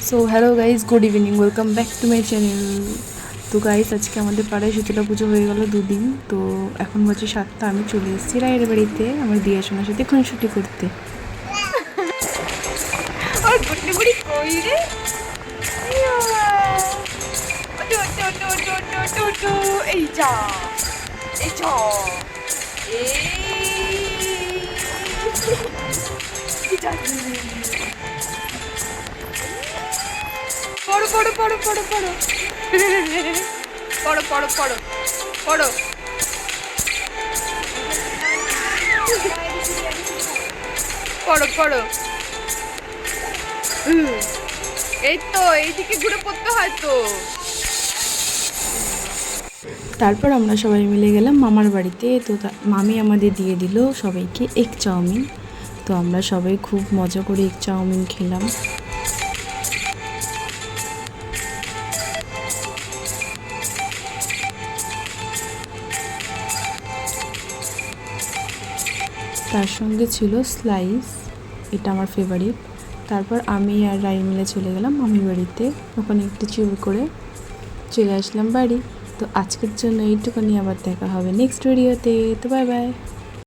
So hello guys, good evening, welcome back to my channel. তো guys, আজকে আমাদের পাড়ায় শীতলা পুজো হয়ে গেল 2 দিন। তো এখন বাজে 7টা, আমি চলে এসেছি রায়ের বাড়িতে আমার বিয়ে শোনার সাথে খুনসুটি করতে। পড়ো পড়ো পড়ো পড়ো পড়ো পড়ো পড়ো পড়ো পড়ো পড়ো পড়ো। এই তো এইদিকে ঘুরে পড়তে হয় তো। তারপর আমরা সবাই মিলে গেলাম মামার বাড়িতে। তো মামি আমাদের দিয়ে দিল সবাইকে এগ চাউমিন। তো আমরা সবাই খুব মজা করে এগ চাউমিন খেলাম। তার সঙ্গে ছিল স্লাইস, এটা আমার ফেভারিট। তারপর আমি আর রাই মিলে চলে গেলাম মামির বাড়িতে, ওখানে একটু চিল করে চলে আসলাম বাড়ি। তো আজকের জন্য এইটুকুনি, আবার দেখা হবে নেক্সট ভিডিওতে। তো বাই বাই।